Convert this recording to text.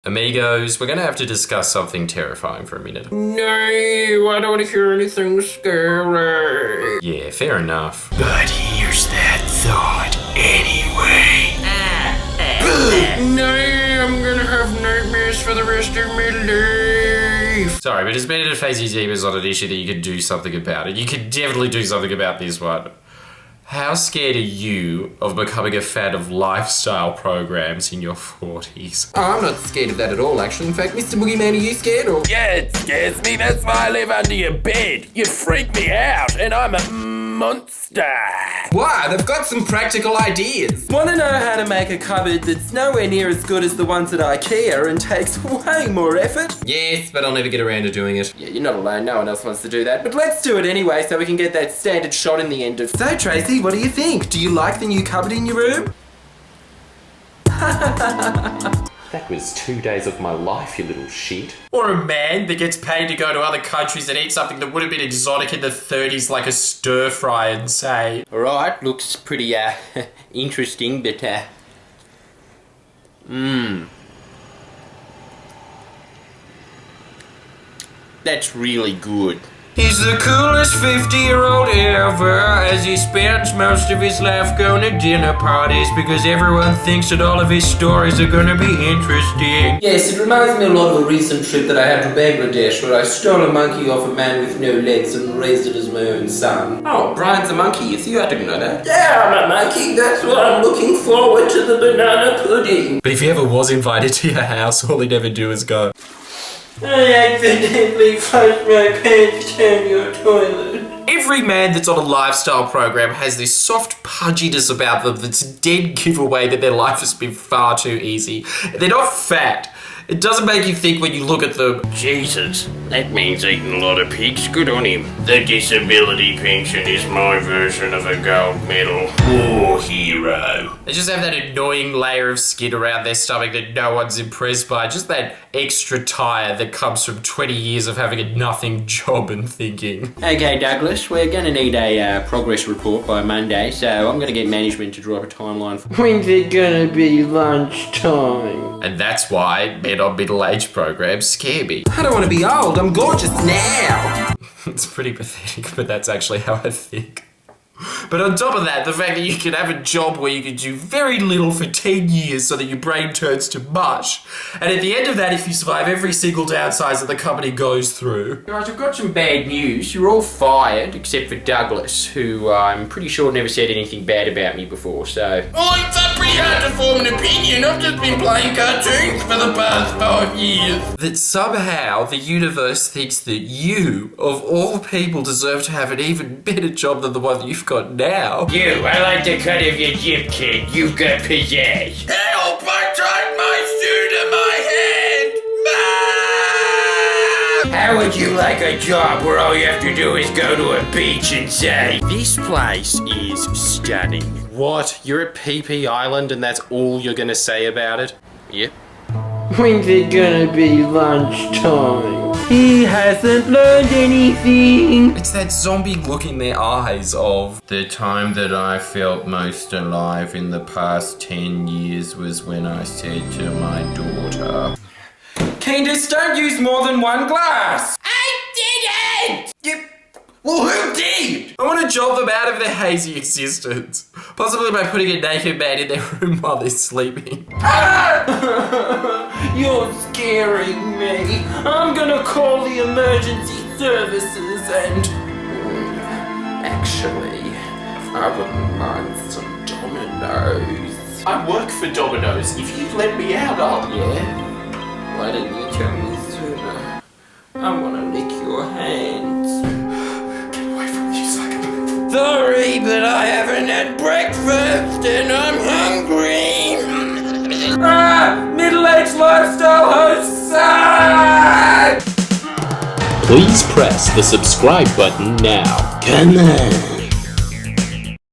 Amigos, we're gonna have to discuss something terrifying for a minute. No, I don't want to hear anything scary. Yeah, fair enough. But here's that thought anyway. No, I'm gonna have nightmares for the rest of my life. Sorry, but as better to face your demons on an issue that you can do something about it. You can definitely do something about this one. How scared are you of becoming a fan of lifestyle programs in your 40s? I'm not scared of that at all, actually. In fact, Mr. Boogeyman, are you scared or? Yeah, it scares me. That's why I live under your bed. You freak me out, and I'm a monster. Why? They've got some practical ideas. Want to know how to make a cupboard that's nowhere near as good as the ones at IKEA and takes way more effort? Yes, but I'll never get around to doing it. Yeah, you're not alone. No one else wants to do that. But let's do it anyway so we can get that standard shot in the end of... So, Tracy, what do you think? Do you like the new cupboard in your room? That was 2 days of my life, you little shit. Or a man that gets paid to go to other countries and eat something that would have been exotic in the 30s, like a stir fry, and say, Alright, looks pretty, interesting, but, That's really good. He's the coolest 50-year-old ever, as he spends most of his life going to dinner parties because everyone thinks that all of his stories are going to be interesting. Yes, it reminds me a lot of a recent trip that I had to Bangladesh where I stole a monkey off a man with no legs and raised it as my own son. Oh, Brian's a monkey, is he? I didn't know that. Yeah, I'm a monkey. That's why I'm looking forward to the banana pudding. But if he ever was invited to your house, all he'd ever do is go, I accidentally flushed my pants down your toilet. every man that's on a lifestyle program has this soft pudginess about them that's a dead giveaway that their life has been far too easy. They're not fat. It doesn't make you think when you look at them. Jesus, that means eating a lot of pigs. Good on him. The disability pension is my version of a gold medal. War hero. They just have that annoying layer of skin around their stomach that no one's impressed by. Just that extra tire that comes from 20 years of having a nothing job and thinking. Okay, Douglas, we're going to need a progress report by Monday, so I'm going to get management to draw up a timeline for... When's it going to be lunchtime? And that's why men on middle-age programs scare me. I don't want to be old, I'm gorgeous now. It's pretty pathetic, but that's actually how I think. But on top of that, the fact that you can have a job where you can do very little for 10 years so that your brain turns to mush, and at the end of that, if you survive every single downsize that the company goes through... Guys, I've got some bad news. You're all fired, except for Douglas, who I'm pretty sure never said anything bad about me before, so... Oh, it's pretty hard to form an opinion. I've just been playing cartoons for the past 5 years. That somehow the universe thinks that you, of all people, deserve to have an even better job than the one that you've got now. You, I like the cut of your jib, kid. You've got pizzazz. Help! I tried my suit in my hand! How would you like a job where all you have to do is go to a beach and say, "This place is stunning"? What? You're at PP Island and that's all you're gonna say about it? Yep. When's it gonna be lunchtime? He hasn't learned anything. It's that zombie look in their eyes of... the time that I felt most alive in the past 10 years was when I said to my daughter, Candace, don't use more than one glass! I didn't! Yep. Well, who did? I want to jolt them out of their hazy existence. Possibly by putting a naked man in their room while they're sleeping. You're scaring me. I'm gonna call the emergency services and... Actually, I wouldn't mind some Dominoes. I work for Domino's. If you'd let me out, I'll... Yeah? Why didn't you tell me sooner? I wanna lick your hands. Sorry, but I haven't had breakfast and I'm hungry. Middle-aged lifestyle hosts suck! Please press the subscribe button now. Come on.